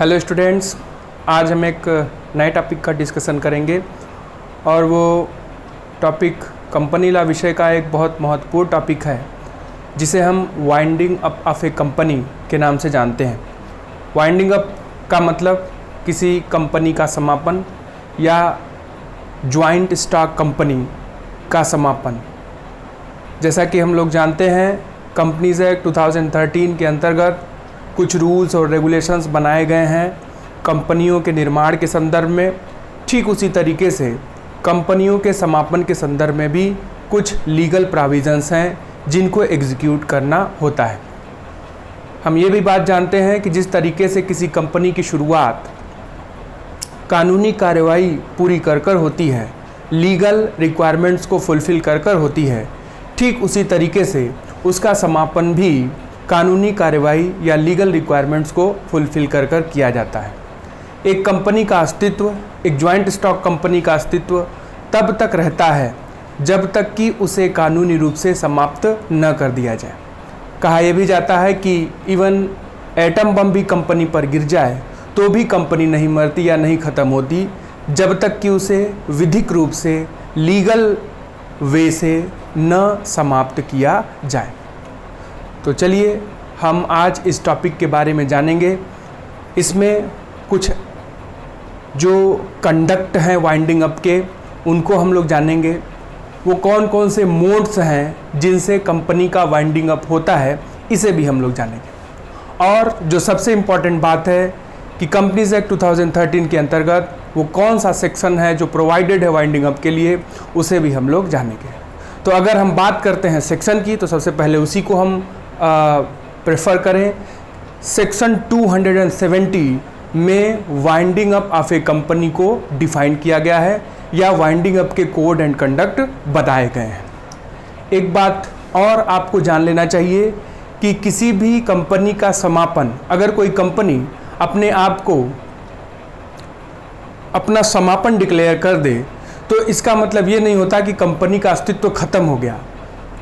Hello students, आज हम एक नए टॉपिक का डिस्कशन करेंगे और वो टॉपिक कंपनी लॉ विषय का एक बहुत महत्वपूर्ण टॉपिक है जिसे हम winding up of a company के नाम से जानते हैं। वाइंडिंग अप का मतलब किसी कंपनी का समापन या ज्वाइंट स्टॉक कंपनी का समापन। जैसा कि हम लोग जानते हैं, कंपनीज एक्ट 2013 के अंतर्गत कुछ रूल्स और रेगुलेशंस बनाए गए हैं कंपनियों के निर्माण के संदर्भ में। ठीक उसी तरीके से कंपनियों के समापन के संदर्भ में भी कुछ लीगल प्रोविजंस हैं जिनको एग्जीक्यूट करना होता है। हम ये भी बात जानते हैं कि जिस तरीके से किसी कंपनी की शुरुआत कानूनी कार्रवाई पूरी कर होती है, लीगल रिक्वायरमेंट्स को फुलफ़िल कर होती है, ठीक उसी तरीके से उसका समापन भी कानूनी कार्रवाई या लीगल रिक्वायरमेंट्स को फुलफ़िल कर किया जाता है। एक कंपनी का अस्तित्व, एक जॉइंट स्टॉक कंपनी का अस्तित्व तब तक रहता है जब तक कि उसे कानूनी रूप से समाप्त न कर दिया जाए। कहा यह भी जाता है कि इवन एटम बम भी कंपनी पर गिर जाए तो भी कंपनी नहीं मरती या नहीं ख़त्म होती जब तक कि उसे विधिक रूप से लीगल वे से न समाप्त किया जाए। तो चलिए हम आज इस टॉपिक के बारे में जानेंगे। इसमें कुछ जो कंडक्ट हैं वाइंडिंग अप के, उनको हम लोग जानेंगे। वो कौन कौन से मोड्स हैं जिनसे कंपनी का वाइंडिंग अप होता है, इसे भी हम लोग जानेंगे। और जो सबसे इम्पॉर्टेंट बात है कि कंपनीज एक्ट 2013 के अंतर्गत वो कौन सा सेक्शन है जो प्रोवाइडेड है वाइंडिंग अप के लिए, उसे भी हम लोग जानेंगे। तो अगर हम बात करते हैं सेक्शन की, तो सबसे पहले उसी को हम प्रेफर करें। सेक्शन 270 में winding up of a company को डिफाइन किया गया है या वाइंडिंग अप के कोड एंड कंडक्ट बताए गए हैं। एक बात और आपको जान लेना चाहिए कि किसी भी कंपनी का समापन, अगर कोई कंपनी अपने आप को अपना समापन डिक्लेयर कर दे तो इसका मतलब ये नहीं होता कि कंपनी का अस्तित्व खत्म हो गया।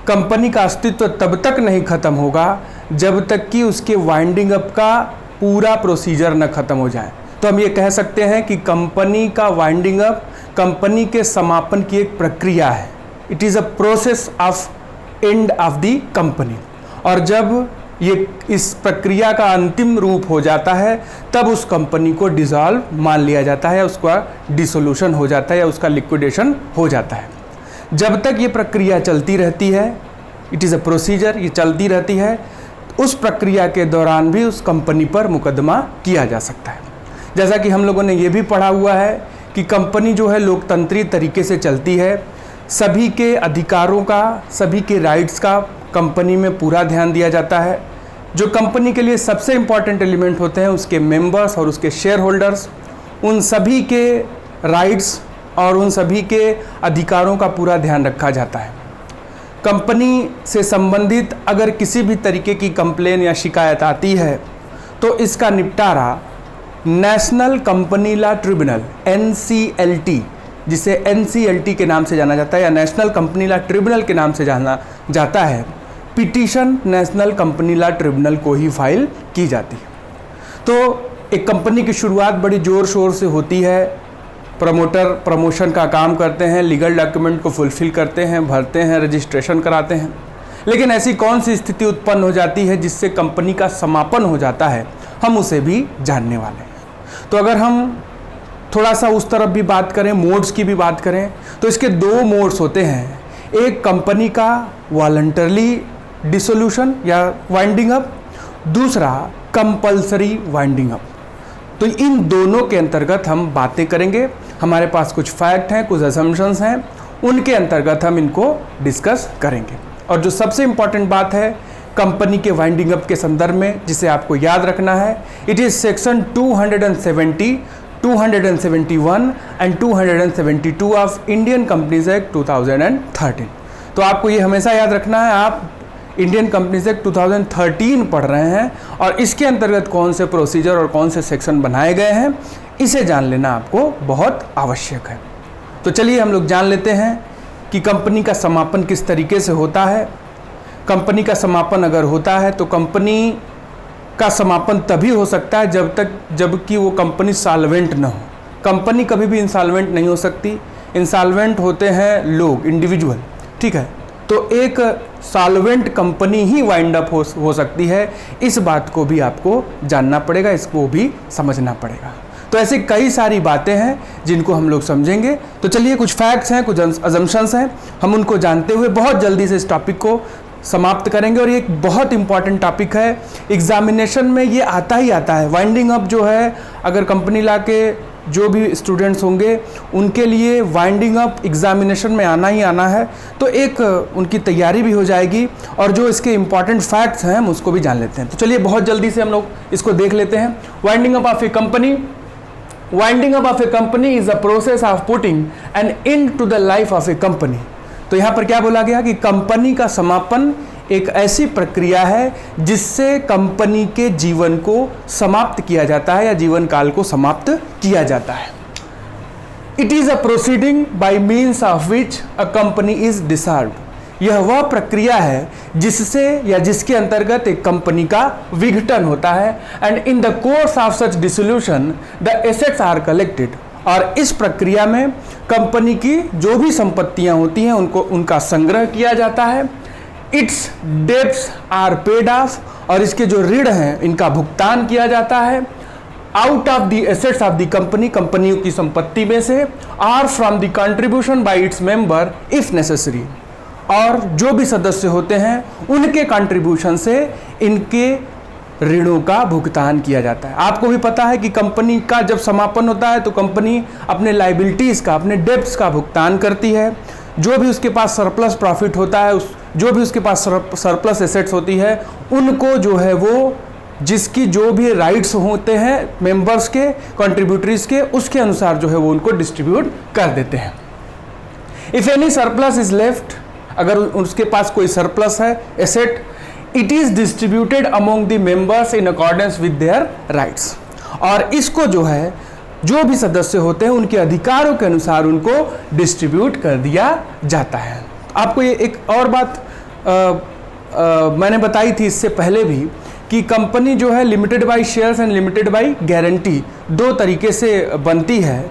कंपनी का अस्तित्व तब तक नहीं खत्म होगा जब तक कि उसके वाइंडिंग अप का पूरा प्रोसीजर न खत्म हो जाए। तो हम ये कह सकते हैं कि कंपनी का वाइंडिंग अप कंपनी के समापन की एक प्रक्रिया है। It is a process of end of the company. और जब ये इस प्रक्रिया का अंतिम रूप हो जाता है तब उस कंपनी को डिसॉल्व मान लिया जाता है, उसका डिसोल्यूशन हो जाता है या उसका लिक्विडेशन हो जाता है। जब तक ये प्रक्रिया चलती रहती है, इट इज़ अ प्रोसीजर, ये चलती रहती है, उस प्रक्रिया के दौरान भी उस कंपनी पर मुकदमा किया जा सकता है। जैसा कि हम लोगों ने ये भी पढ़ा हुआ है कि कंपनी जो है लोकतंत्री तरीके से चलती है, सभी के अधिकारों का, सभी के राइट्स का कंपनी में पूरा ध्यान दिया जाता है। जो कंपनी के लिए सबसे इम्पॉर्टेंट एलिमेंट होते हैं, उसके मेंबर्स और उसके शेयर होल्डर्स, उन सभी के राइट्स और उन सभी के अधिकारों का पूरा ध्यान रखा जाता है। कंपनी से संबंधित अगर किसी भी तरीके की कंप्लेन या शिकायत आती है तो इसका निपटारा national company law tribunal NCLT, जिसे NCLT के नाम से जाना जाता है या नेशनल कंपनी लॉ ट्रिब्यूनल के नाम से जाना जाता है, petition national company law tribunal को ही फाइल की जाती है। तो एक कंपनी की शुरुआत बड़ी ज़ोर शोर से होती है। प्रमोटर प्रमोशन का काम करते हैं, लीगल डॉक्यूमेंट को फुलफ़िल करते हैं, भरते हैं, रजिस्ट्रेशन कराते हैं। लेकिन ऐसी कौन सी स्थिति उत्पन्न हो जाती है जिससे कंपनी का समापन हो जाता है, हम उसे भी जानने वाले हैं। तो अगर हम थोड़ा सा उस तरफ भी बात करें, मोड्स की भी बात करें, तो इसके दो मोड्स होते हैं। एक कंपनी का वॉलंटरली डिसोल्यूशन या वाइंडिंग अप, दूसरा कंपल्सरी वाइंडिंग अप। तो इन दोनों के अंतर्गत हम बातें करेंगे। हमारे पास कुछ फैक्ट हैं, कुछ असम्पशंस हैं, उनके अंतर्गत हम इनको डिस्कस करेंगे। और जो सबसे इम्पॉर्टेंट बात है कंपनी के वाइंडिंग अप के संदर्भ में, जिसे आपको याद रखना है, it is section 270, 271 and 272 of Indian companies act 2013। तो आपको ये हमेशा याद रखना है, आप इंडियन कंपनीज एक्ट 2013 पढ़ रहे हैं और इसके अंतर्गत कौन से प्रोसीजर और कौन से सेक्शन बनाए गए हैं, इसे जान लेना आपको बहुत आवश्यक है। तो चलिए हम लोग जान लेते हैं कि कंपनी का समापन किस तरीके से होता है। कंपनी का समापन अगर होता है तो कंपनी का समापन तभी हो सकता है जबकि वो कंपनी सॉल्वेंट न हो। कंपनी कभी भी इंसॉल्वेंट नहीं हो सकती। इंसॉल्वेंट होते हैं लोग, इंडिविजुअल, ठीक है। तो एक सॉल्वेंट कंपनी ही वाइंड अप हो सकती है। इस बात को भी आपको जानना पड़ेगा, इसको भी समझना पड़ेगा। तो ऐसे कई सारी बातें हैं जिनको हम लोग समझेंगे। तो चलिए, कुछ फैक्ट्स हैं, कुछ अजम्पशंस हैं, हम उनको जानते हुए बहुत जल्दी से इस टॉपिक को समाप्त करेंगे। और ये एक बहुत इंपॉर्टेंट टॉपिक है, एग्जामिनेशन में ये आता ही आता है। वाइंडिंग अप जो है, अगर कंपनी ला के जो भी स्टूडेंट्स होंगे उनके लिए वाइंडिंग अप एग्जामिनेशन में आना ही आना है। तो एक उनकी तैयारी भी हो जाएगी और जो इसके इंपॉर्टेंट फैक्ट्स हैं हम उसको भी जान लेते हैं। तो चलिए, बहुत जल्दी से हम लोग इसको देख लेते हैं। Winding up of a company, winding up of a company is a process of putting an end to the life of a company. तो यहाँ पर क्या बोला गया कि कंपनी का समापन एक ऐसी प्रक्रिया है जिससे कंपनी के जीवन को समाप्त किया जाता है या जीवन काल को समाप्त किया जाता है। It is a proceeding bye means of which a company is dissolved. यह वह प्रक्रिया है जिससे या जिसके अंतर्गत एक कंपनी का विघटन होता है। And in the course of such dissolution the assets are collected. और इस प्रक्रिया में कंपनी की जो भी संपत्तियां होती हैं उनका संग्रह किया जाता है। Its debts are paid off. और इसके जो ऋण हैं इनका भुगतान किया जाता है। Out of the assets of the company, कंपनियों की संपत्ति में से, or from the contribution by its member if necessary. और जो भी सदस्य होते हैं उनके कंट्रीब्यूशन से इनके ऋणों का भुगतान किया जाता है। आपको भी पता है कि कंपनी का जब समापन होता है तो कंपनी अपने लाइबिलिटीज़ का, अपने डेब्ट्स का भुगतान करती है। जो भी उसके पास सरप्लस प्रॉफिट होता है, जो भी उसके पास सरप्लस एसेट्स होती है, उनको जो है वो जिसकी जो भी राइट्स होते हैं मेंबर्स के, कंट्रीब्यूटरीज के, उसके अनुसार जो है वो उनको डिस्ट्रीब्यूट कर देते हैं। If any surplus is left, अगर उसके पास कोई सरप्लस है asset, it is distributed among the members in accordance with their rights. और इसको जो है जो भी सदस्य होते हैं उनके अधिकारों के अनुसार उनको डिस्ट्रीब्यूट कर दिया जाता है। आपको ये एक और बात मैंने बताई थी इससे पहले भी कि कंपनी जो है limited by shares and limited by guarantee दो तरीके से बनती है।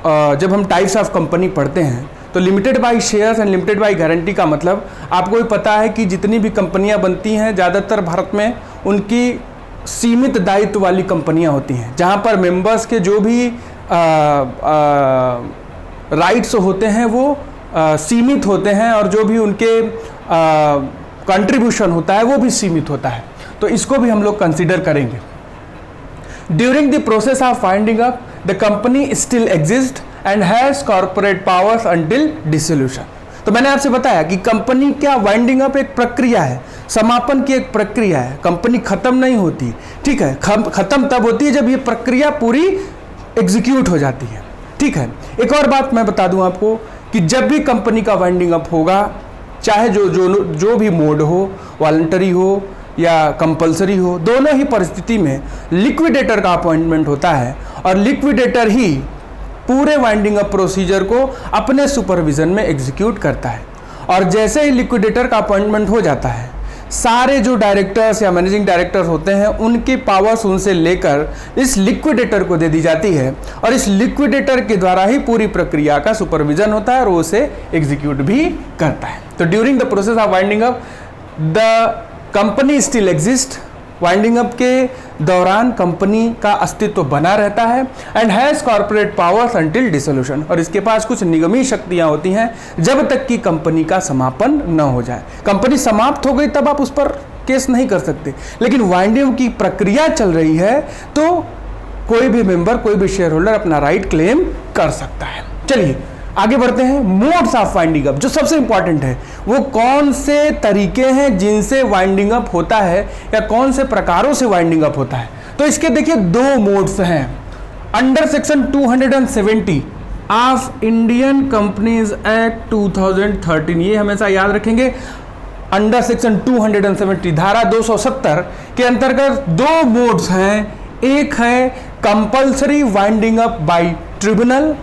जब हम टाइप्स ऑफ कंपनी पढ़ते हैं तो limited by shares and limited by guarantee का मतलब आपको भी पता है कि जितनी भी कंपनियां बनती हैं ज़्यादातर भारत में उनकी सीमित दायित्व वाली कंपनियां होती हैं, जहां पर मेंबर्स के जो भी राइट्स होते हैं वो सीमित होते हैं और जो भी उनके कंट्रीब्यूशन होता है वो भी सीमित होता है। तो इसको भी हम लोग कंसिडर करेंगे। During the process of winding up the company still exist and has corporate powers until dissolution. तो मैंने आपसे बताया कि कंपनी क्या वाइंडिंग अप एक प्रक्रिया है, समापन की एक प्रक्रिया है। कंपनी खत्म नहीं होती, ठीक है। खत्म तब होती है जब ये प्रक्रिया पूरी एग्जीक्यूट हो जाती है, ठीक है। एक और बात मैं बता दूं आपको कि जब भी कंपनी का वाइंडिंग अप होगा, चाहे जो भी मोड हो, वॉलंटरी हो या कंपलसरी हो, दोनों ही परिस्थिति में लिक्विडेटर का अपॉइंटमेंट होता है और लिक्विडेटर ही पूरे वाइंडिंग अप प्रोसीजर को अपने सुपरविजन में एग्जीक्यूट करता है। और जैसे ही लिक्विडेटर का अपॉइंटमेंट हो जाता है, सारे जो डायरेक्टर्स या मैनेजिंग डायरेक्टर्स होते हैं उनकी पावर्स उनसे लेकर इस लिक्विडेटर को दे दी जाती है और इस लिक्विडेटर के द्वारा ही पूरी प्रक्रिया का सुपरविजन होता है और वो उसे एग्जीक्यूट भी करता है। तो during the process of winding up the company still exist. Winding up के दौरान कंपनी का अस्तित्व बना रहता है and has corporate powers until dissolution. और इसके पास कुछ निगमी शक्तियां होती हैं जब तक कि कंपनी का समापन न हो जाए। कंपनी समाप्त हो गई तब आप उस पर केस नहीं कर सकते, लेकिन वाइंडिंग अप की प्रक्रिया चल रही है तो कोई भी मेंबर, कोई भी शेयर होल्डर अपना राइट क्लेम कर सकता है। चलिए आगे बढ़ते हैं। मोड्स ऑफ वाइंडिंग अप, जो सबसे इंपॉर्टेंट है, वो कौन से तरीके हैं जिनसे वाइंडिंग अप होता है या कौन से प्रकारों से वाइंडिंग अप होता है। तो इसके देखिए दो मोड्स हैं। Under section 270 of Indian companies act 2013, ये हमेशा याद रखेंगे। अंडर सेक्शन 270 धारा 270 के अंतर्गत दो मोड्स हैं। एक है compulsory winding up by tribunal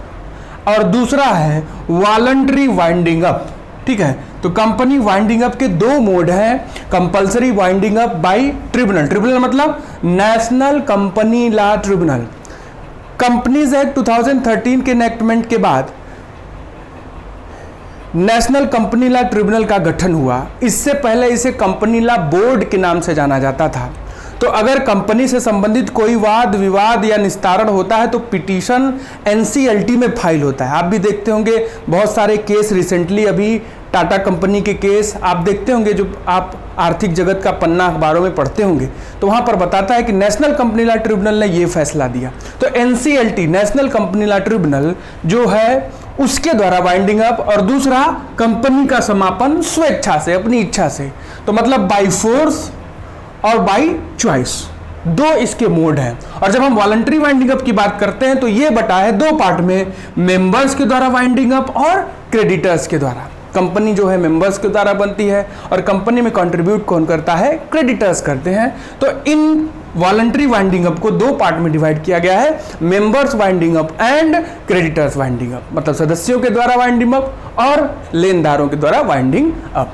और दूसरा है वॉलंटरी वाइंडिंग अप, ठीक है। तो कंपनी वाइंडिंग अप के दो मोड हैं, compulsory winding up by tribunal. Tribunal मतलब national company law tribunal. Companies act 2013 के एनेक्टमेंट के बाद नेशनल कंपनी लॉ ट्रिब्यूनल का गठन हुआ। इससे पहले इसे कंपनी लॉ बोर्ड के नाम से जाना जाता था। तो अगर कंपनी से संबंधित कोई वाद विवाद या निस्तारण होता है तो पिटीशन एनसीएलटी में फाइल होता है। आप भी देखते होंगे बहुत सारे केस, रिसेंटली अभी टाटा कंपनी के केस आप देखते होंगे, जो आप आर्थिक जगत का पन्ना अखबारों में पढ़ते होंगे, तो वहां पर बताता है कि नेशनल कंपनी लॉ ट्रिब्यूनल ने यह फैसला दिया। तो NCLT national company law tribunal जो है उसके द्वारा वाइंडिंग अप, और दूसरा कंपनी का समापन स्वेच्छा से, अपनी इच्छा से। तो मतलब बाय फोर्स और बाय चॉइस, दो इसके मोड हैं। और जब हम वॉलंटरी वाइंडिंग अप की बात करते हैं तो ये बटा है दो पार्ट में, मेंबर्स के द्वारा वाइंडिंग अप और क्रेडिटर्स के द्वारा। कंपनी जो है मेंबर्स के द्वारा बनती है और कंपनी में कंट्रीब्यूट कौन करता है, क्रेडिटर्स करते हैं। तो इन वॉलंटरी वाइंडिंग अप को दो पार्ट में डिवाइड किया गया है, members winding up and creditors winding up, मतलब सदस्यों के द्वारा वाइंडिंग अप और लेनदारों के द्वारा वाइंडिंग अप।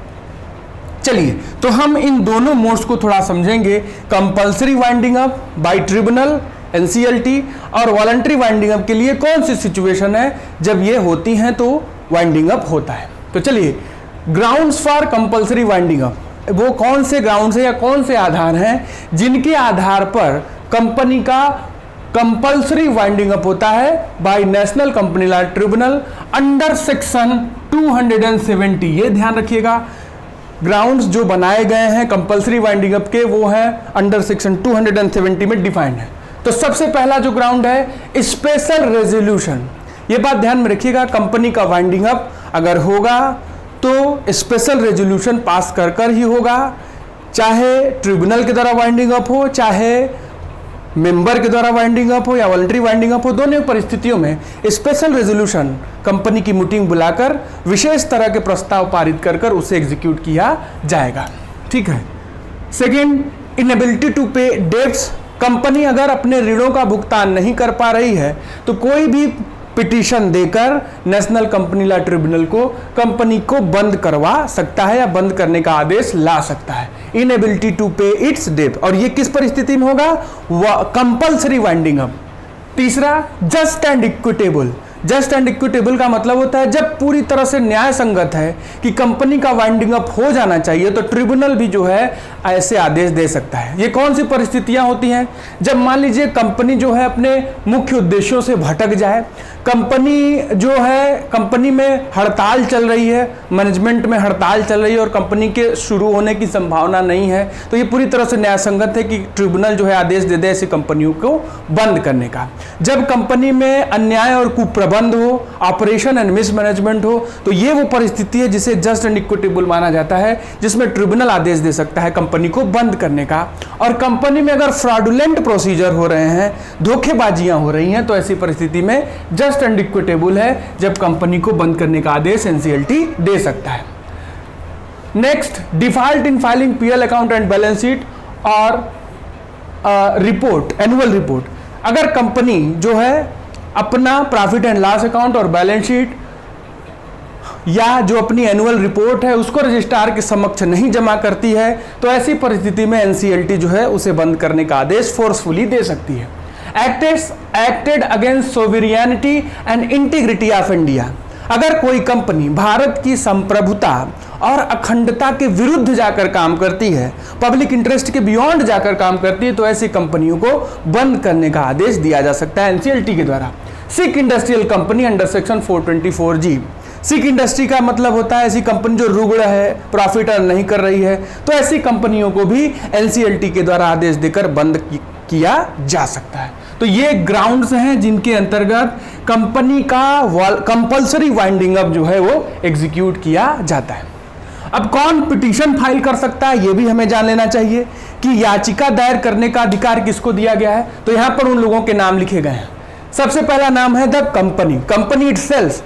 चलिए, तो हम इन दोनों मोड्स को थोड़ा समझेंगे, compulsory winding up by tribunal NCLT और वॉलंटरी वाइंडिंग अप के लिए कौन सी सिचुएशन है जब ये होती हैं तो वाइंडिंग अप होता है। तो चलिए, grounds for compulsory winding up, वो कौन से ग्राउंड्स हैं या कौन से आधार हैं जिनके आधार पर कंपनी का कंपल्सरी वाइंडिंग अप होता है by national company law tribunal under section 270। ये ध्यान रखिएगा, ग्राउंड्स जो बनाए गए हैं कंपल्सरी वाइंडिंग अप के वो हैं अंडर सेक्शन 270 में डिफाइंड है। तो सबसे पहला जो ग्राउंड है स्पेशल रेजोल्यूशन। ये बात ध्यान में रखिएगा, कंपनी का वाइंडिंग अप अगर होगा तो स्पेशल रेजोल्यूशन पास कर कर ही होगा, चाहे ट्रिब्यूनल के द्वारा वाइंडिंग अप हो, चाहे मेंबर के द्वारा वाइंडिंग अप हो या वॉलंटरी वाइंडिंग अप हो। दोनों परिस्थितियों में स्पेशल रेजोल्यूशन कंपनी की मीटिंग बुलाकर विशेष तरह के प्रस्ताव पारित कर कर उसे एग्जीक्यूट किया जाएगा। ठीक है। सेकेंड, इनएबिलिटी टू पे डेब्ट्स। कंपनी अगर अपने ऋणों का भुगतान नहीं कर पा रही है तो कोई भी पिटीशन देकर नेशनल कंपनी लॉ ट्रिब्यूनल को कंपनी को बंद करवा सकता है या बंद करने का आदेश ला सकता है, इनएबिलिटी टू पे इट्स डेब्ट। और ये किस परिस्थिति में होगा, कंपल्सरी वाइंडिंग अप। तीसरा, just and equitable. Just and equitable का मतलब होता है जब पूरी तरह से न्याय संगत है कि कंपनी का वाइंडिंग अप हो जाना चाहिए तो ट्रिब्यूनल भी जो है ऐसे आदेश दे सकता है। ये कौन सी परिस्थितियां होती हैं, जब मान लीजिए कंपनी जो है अपने मुख्य उद्देश्यों से भटक जाए, कंपनी जो है, कंपनी में हड़ताल चल रही है, मैनेजमेंट में हड़ताल चल रही है और कंपनी के शुरू होने की संभावना नहीं है, तो ये पूरी तरह से न्यायसंगत है कि ट्रिब्यूनल जो है आदेश दे दे ऐसी कंपनियों को बंद करने का। जब कंपनी में अन्याय और कुप्रबंध हो, ऑपरेशन एंड मिसमैनेजमेंट हो, तो ये वो परिस्थिति है जिसे जस्ट एंड इक्विटेबल माना जाता है, जिसमें ट्रिब्यूनल आदेश दे सकता है कंपनी को बंद करने का। और कंपनी में अगर फ्रॉडुलेंट प्रोसीजर हो रहे हैं, धोखेबाजियां हो रही हैं, तो ऐसी परिस्थिति में जस्ट एंड इक्विटेबल है जब कंपनी को बंद करने का आदेश एनसीएलटी दे सकता है। Next, default in filing PL account and balance sheet और रिपोर्ट, एनुअल रिपोर्ट। अगर कंपनी जो है अपना प्रॉफिट एंड लॉस अकाउंट और बैलेंस शीट या जो अपनी एनुअल रिपोर्ट है उसको रजिस्ट्रार के समक्ष नहीं जमा करती है, तो ऐसी परिस्थिति में एनसीएलटी जो है उसे बंद करने का आदेश फोर्सफुली दे सकती है। Acted against sovereignty and integrity of India. अगर कोई कंपनी भारत की संप्रभुता और अखंडता के विरुद्ध जाकर काम करती है, पब्लिक इंटरेस्ट के बियॉन्ड जाकर काम करती है, तो ऐसी कंपनियों को बंद करने का आदेश दिया जा सकता है एनसीएलटी के द्वारा। Sick industrial company under section 424G। Sick industry का मतलब होता है ऐसी कंपनी जो रुग्ण है, प्रॉफिट अर्न नहीं कर रही है, तो ऐसी कंपनियों को भी एनसीएलटी के द्वारा आदेश देकर बंद किया जा सकता है। तो ये ग्राउंड्स हैं जिनके अंतर्गत कंपनी का कंपल्सरी वाइंडिंग अप जो है वो एग्जीक्यूट किया जाता है। अब कौन पिटीशन फाइल कर सकता है ये भी हमें जान लेना चाहिए कि याचिका दायर करने का अधिकार किसको दिया गया है। तो यहां पर उन लोगों के नाम लिखे गए हैं। सबसे पहला नाम है द कंपनी इटसेल्फ।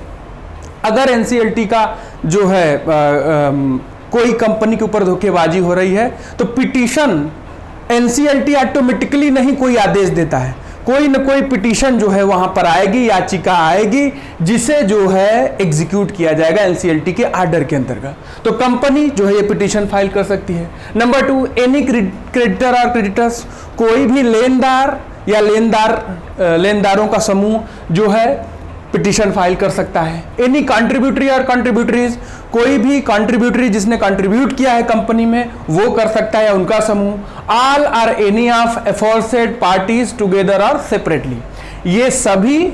अगर एनसीएलटी का जो है कोई कंपनी के ऊपर धोखेबाजी हो रही है तो पिटीशन एनसीएलटी ऑटोमेटिकली नहीं कोई आदेश देता है, कोई न कोई पिटीशन जो है वहां पर आएगी, याचिका आएगी, जिसे जो है एग्जीक्यूट किया जाएगा एनसीएलटी के आर्डर के अंतर्गत। तो कंपनी जो है ये पिटीशन फाइल कर सकती है। नंबर 2, एनी क्रेडिटर और क्रेडिटर्स, कोई भी लेनदार या लेनदारों का समूह जो है पिटीशन फाइल कर सकता है। एनी कंट्रीब्यूटरी और कंट्रीब्यूटरीज, कोई भी कंट्रीब्यूटरी जिसने कंट्रीब्यूट किया है कंपनी में वो कर सकता है या उनका समूह। All or any of aforesaid parties together और सेपरेटली, ये सभी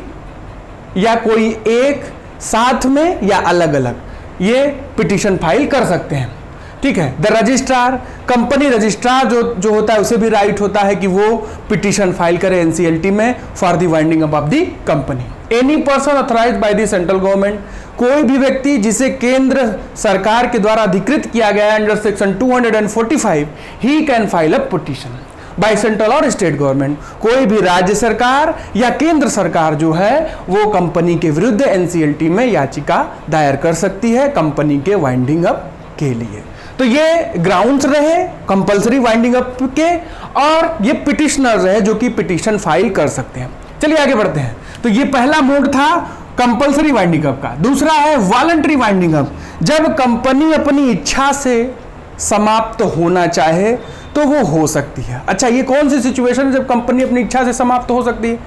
या कोई एक, साथ में या अलग अलग ये पिटीशन फाइल कर सकते हैं। ठीक है। द रजिस्ट्रार, कंपनी रजिस्ट्रार जो होता है उसे भी राइट होता है कि वो पिटीशन फाइल करे एनसीएलटी में for the winding up of the company. Any person authorised by the central government, कोई भी व्यक्ति जिसे केंद्र सरकार के द्वारा अधिकृत किया गया है under section 245, he can file a petition by central और स्टेट गवर्नमेंट, कोई भी राज्य सरकार या केंद्र सरकार जो है वो कंपनी के विरुद्ध एनसीएलटी में याचिका दायर कर सकती है कंपनी के वाइंडिंग अप के लिए। तो ये ग्राउंड्स रहे कंपलसरी वाइंडिंग अप के, और ये पिटिशनर रहे जो कि पिटीशन फाइल कर सकते हैं। चलिए आगे बढ़ते हैं। तो ये पहला मोड था कंपलसरी वाइंडिंग अप का। दूसरा है वॉलंटरी वाइंडिंग अप, जब कंपनी अपनी इच्छा से समाप्त होना चाहे तो वो हो सकती है। अच्छा, ये कौन सी सिचुएशन है जब कंपनी अपनी इच्छा से समाप्त हो सकती है?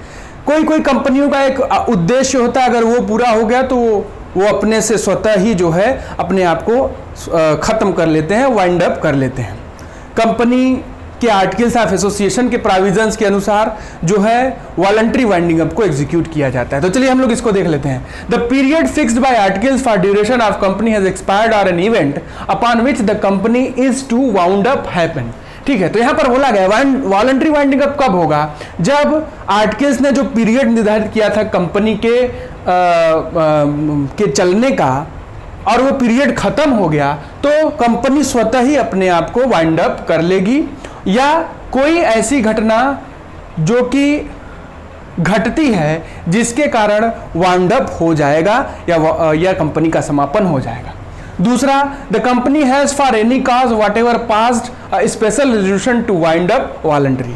कोई कंपनियों का एक उद्देश्य होता है, अगर वो पूरा हो गया तो वो अपने से स्वतः ही जो है अपने आप को खत्म कर लेते हैं, वाइंड अप कर लेते हैं। कंपनी के आर्टिकल्स ऑफ एसोसिएशन के प्रोविजंस के अनुसार जो है वॉलंटरी वाइंडिंग अप को एग्जीक्यूट किया जाता है। तो चलिए हम लोग इसको देख लेते हैं। The period fixed by articles for duration of company has expired और an event upon which the company is to wound up happen. ठीक है। तो यहां पर बोला गया वॉलंटरी वाइंडिंग अप कब होगा? जब आर्टिकल्स ने जो पीरियड निर्धारित किया था कंपनी के चलने का और वो पीरियड खत्म हो गया तो कंपनी स्वतः ही अपने आप को वाइंड अप कर लेगी, या कोई ऐसी घटना जो कि घटती है जिसके कारण वाइंड अप हो जाएगा या कंपनी का समापन हो जाएगा। दूसरा, the company has for any cause whatever passed a special resolution to wind up voluntary,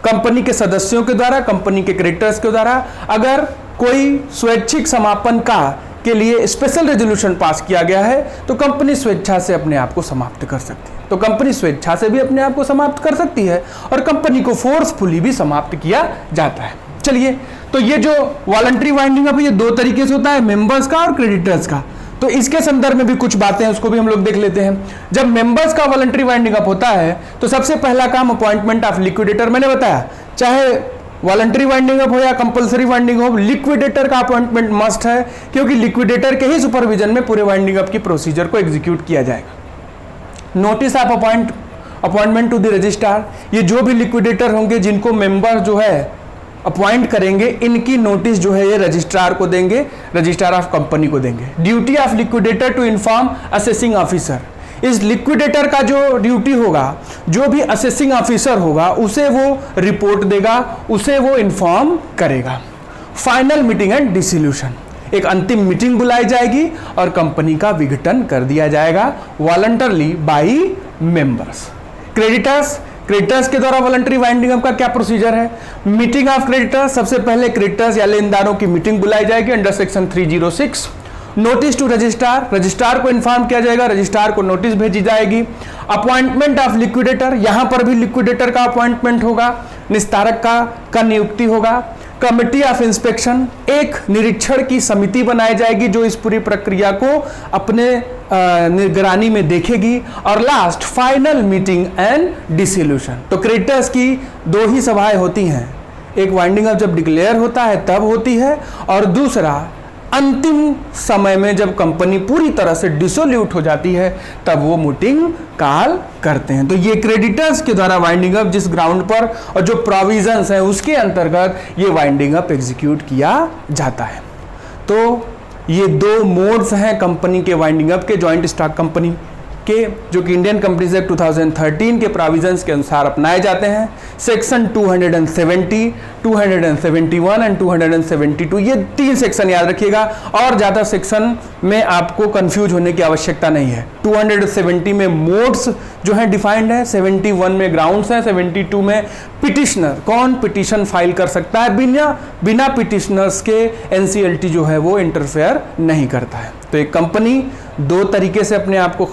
कंपनी के सदस्यों के द्वारा, कंपनी के क्रेडिटर्स के द्वारा अगर कोई स्वैच्छिक समापन के लिए स्पेशल रेजोल्यूशन पास किया गया है तो कंपनी स्वेच्छा से अपने आप को समाप्त कर सकती है। तो कंपनी स्वेच्छा से भी अपने आप को समाप्त कर सकती है और कंपनी को फोर्सफुली भी समाप्त किया जाता है। चलिए, तो ये जो वॉलंटरी वाइंडिंग अप ये दो तरीके से होता है, मेंबर्स का और क्रेडिटर्स का। तो इसके संदर्भ में भी कुछ बातें हैं, उसको भी हम लोग देख लेते हैं। जब मेंबर्स का वॉलंटरी वाइंडिंग अप होता है तो सबसे पहला काम अपॉइंटमेंट ऑफ लिक्विडेटर। मैंने बताया चाहे वॉलंटरी वाइंडिंग अप हो या कंपलसरी वाइंडिंग हो, लिक्विडेटर का अपॉइंटमेंट मस्ट है, क्योंकि लिक्विडेटर के ही सुपरविजन में पूरे वाइंडिंग अप की प्रोसीजर को एग्जीक्यूट किया जाएगा। Notice of appointment to the registrar, ये जो भी लिक्विडेटर होंगे जिनको मेंबर जो है अपॉइंट करेंगे, इनकी नोटिस जो है ये रजिस्ट्रार को देंगे, रजिस्ट्रार ऑफ कंपनी को देंगे। Duty of liquidator to inform assessing officer, इस लिक्विडेटर का जो ड्यूटी होगा, जो भी असेसिंग ऑफिसर होगा उसे वो रिपोर्ट देगा, उसे वो इन्फॉर्म करेगा। फाइनल मीटिंग एंड डिसोल्यूशन, एक अंतिम मीटिंग बुलाई जाएगी और कंपनी का विघटन कर दिया जाएगा वॉलंटरली बाय मेंबर्स। क्रेडिटर्स के द्वारा वॉलंटरी वाइंडिंग अप का क्या प्रोसीजर है? मीटिंग ऑफ क्रेडिटर्स, सबसे पहले क्रेडिटर्स या लेनदारों की मीटिंग बुलाई जाएगी under section 306। Notice to registrar को इन्फॉर्म किया जाएगा, रजिस्ट्रार को नोटिस भेजी जाएगी। अपॉइंटमेंट ऑफ लिक्विडेटर, यहां पर भी लिक्विडेटर का अपॉइंटमेंट होगा, निस्तारक का नियुक्ति होगा। कमिटी ऑफ इंस्पेक्शन, एक निरीक्षण की समिति बनाई जाएगी जो इस पूरी प्रक्रिया को अपने निगरानी में देखेगी। और last final meeting and dissolution. तो क्रेडिटर्स की दो ही सभाएं होती हैं, एक वाइंडिंग अप जब डिक्लेयर होता है तब होती है, और दूसरा अंतिम समय में जब कंपनी पूरी तरह से डिसोल्यूट हो जाती है तब वो मीटिंग कॉल करते हैं। तो ये क्रेडिटर्स के द्वारा वाइंडिंग अप जिस ग्राउंड पर और जो प्रोविजंस हैं उसके अंतर्गत ये वाइंडिंग अप एग्जीक्यूट किया जाता है। तो ये दो मोड्स हैं कंपनी के वाइंडिंग अप के, जॉइंट स्टॉक कंपनी के जो कि इंडियन कंपनीज एक्ट 2013 के प्रोविजंस के अनुसार अपनाए जाते हैं। सेक्शन 270, 271 एंड 272, ये 3 सेक्शन याद रखिएगा और ज़्यादा सेक्शन में आपको कंफ्यूज होने की आवश्यकता नहीं है। 270 में मोड्स जो है डिफाइंड है, 71 में ग्राउंड्स हैं, 72 में पिटिशनर, कौन पिटिशन फाइल कर सकता है, बिना पिटिशनर्स के एनसीएलटी जो है वो इंटरफेयर नहीं करता है। तो एक कंपनी 2 तरीके से अपने आप को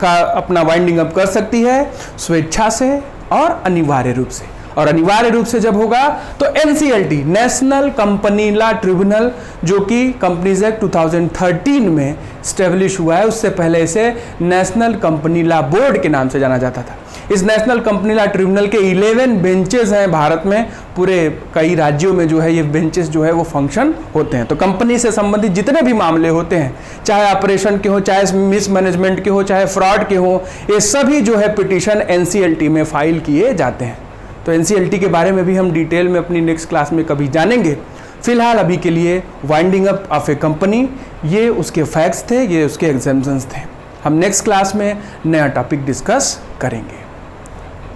अपना वाइंडिंग अप कर सकती है, स्वेच्छा से और अनिवार्य रूप से। और अनिवार्य रूप से जब होगा तो NCLT, national company law tribunal, जो कि कंपनीज एक्ट 2013 में स्टेब्लिश हुआ है, उससे पहले इसे नेशनल कंपनी लॉ बोर्ड के नाम से जाना जाता था। इस नेशनल कंपनी लॉ ट्रिब्यूनल के 11 बेंचेस हैं भारत में, पूरे कई राज्यों में जो है ये बेंचेस जो है वो फंक्शन होते हैं। तो कंपनी से संबंधित जितने भी मामले होते हैं, चाहे ऑपरेशन के हो, चाहे मिसमैनेजमेंट के हो, चाहे फ्रॉड के हो, ये सभी जो है पिटीशन एनसीएलटी में फाइल किए जाते हैं। तो एनसीएलटी के बारे में भी हम डिटेल में अपनी नेक्स्ट क्लास में कभी जानेंगे। फिलहाल अभी के लिए winding up of a company, ये उसके फैक्ट्स थे, ये उसके एग्जाम्पशंस थे। हम नेक्स्ट क्लास में नया टॉपिक डिस्कस करेंगे।